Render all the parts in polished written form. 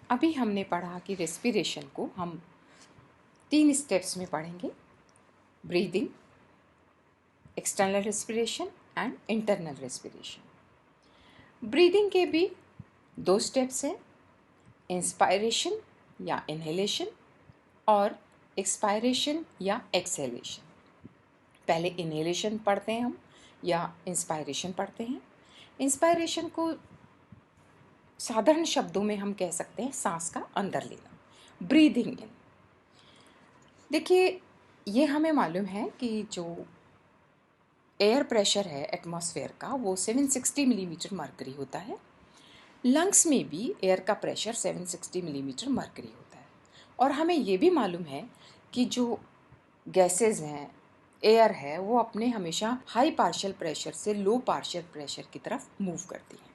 अभी हमने पढ़ा कि रेस्पिरेशन को हम 3 स्टेप्स में पढ़ेंगे, breathing, external respiration and internal respiration. Breathing के भी 2 स्टेप्स हैं, इंस्पायरेशन या इनहेलेशन और एक्सपायरेशन या एक्सहेलेशन। पहले इनहेलेशन पढ़ते हैं हम या इंस्पायरेशन पढ़ते हैं। इंस्पायरेशन को साधारण शब्दों में हम कह सकते हैं सांस का अंदर लेना, ब्रीदिंग इन। देखिए, ये हमें मालूम है कि जो एयर प्रेशर है एटमॉस्फेयर का वो 760 मिलीमीटर मरकरी होता है। लंग्स में भी एयर का प्रेशर 760 मिलीमीटर मरकरी होता है। और हमें ये भी मालूम है कि जो गैसेस हैं, एयर है, वो अपने हमेशा हाई पार्शियल प्रेशर से लो पार्शियल प्रेशर की तरफ मूव करती है।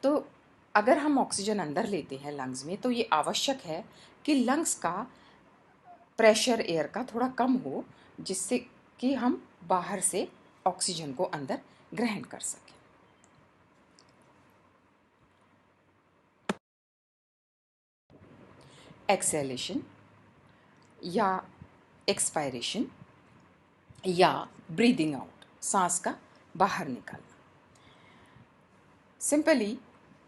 तो अगर हम ऑक्सीजन अंदर लेते हैं लंग्स में, तो ये आवश्यक है कि लंग्स का प्रेशर एयर का थोड़ा कम हो, जिससे कि हम बाहर से ऑक्सीजन को अंदर ग्रहण कर सकें। एक्सहेलेशन या एक्सपायरेशन या ब्रीदिंग आउट, सांस का बाहर निकालना। सिंपली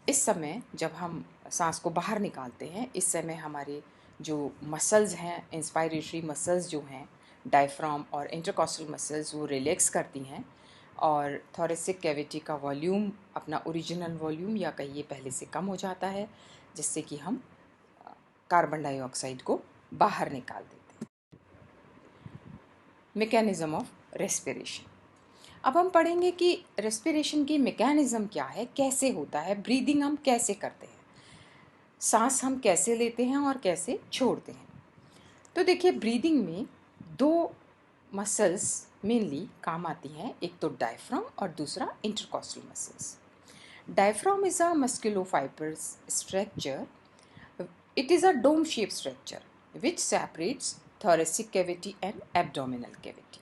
इस समय जब हम सांस को बाहर निकालते हैं, इस समय हमारे जो मसल्स हैं, इंस्पायरेटरी मसल्स जो हैं, डायफ्राम और इंटरकॉस्टल मसल्स, वो रिलैक्स करती हैं और थोरेसिक कैविटी का वॉल्यूम अपना ओरिजिनल वॉल्यूम या कहिए पहले से कम हो जाता है, जिससे कि हम कार्बन डाइऑक्साइड को बाहर निकाल देते हैं। Mechanism of respiration. अब हम पढ़ेंगे कि रेस्पिरेशन की मैकेनिज्म क्या है, कैसे होता है, ब्रीदिंग हम कैसे करते हैं, सांस हम कैसे लेते हैं और कैसे छोड़ते हैं। तो देखिए, ब्रीदिंग में 2 मसल्स मेनली काम आती हैं, एक तो डायफ्राम और दूसरा intercostal muscles. Diaphragm is a musculofibrous structure. It is a dome-shaped structure which separates thoracic cavity and abdominal cavity.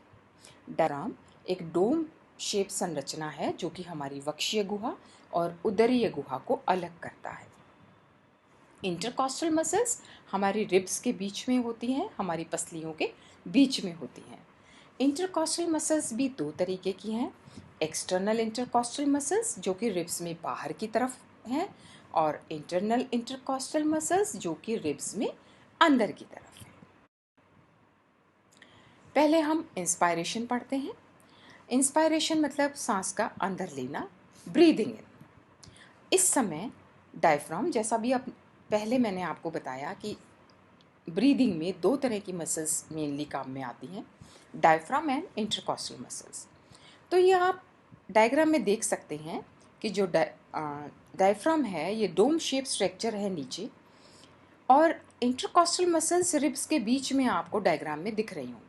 Diaphragm एक डोम शेप संरचना है जो कि हमारी वक्षीय गुहा और उदरीय गुहा को अलग करता है। इंटरकॉस्टल मसल्स हमारी रिब्स के बीच में होती हैं, हमारी पसलियों के बीच में होती हैं। इंटरकॉस्टल मसल्स भी 2 तरीके की हैं, एक्सटर्नल इंटरकॉस्टल मसल्स जो कि रिब्स में बाहर की तरफ हैं और इंटरनल इंटरकॉस्टल मसल्स जो कि रिब्स में अंदर की तरफ हैं। पहले हम इंस्पायरेशन पढ़ते हैं। इंस्पायरेशन मतलब सांस का अंदर लेना, ब्रीदिंग इन। इस समय डायफ्राम, जैसा भी अब पहले मैंने आपको बताया कि ब्रीदिंग में 2 तरह की मसल्स मेनली काम में आती हैं, डायफ्राम एंड इंटरकॉस्टल मसल्स। तो ये आप डायग्राम में देख सकते हैं कि जो डायफ्राम है ये डोम शेप स्ट्रक्चर है नीचे, और इंटरकॉस्टल मसल्स रिब्स के बीच में आपको डायग्राम में दिख रही होंगी।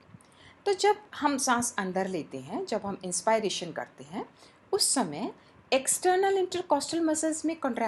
तो जब हम सांस अंदर लेते हैं, जब हम इंस्पायरेशन करते हैं, उस समय एक्सटर्नल इंटरकॉस्टल मसल्स में कॉन्ट्रैक्शन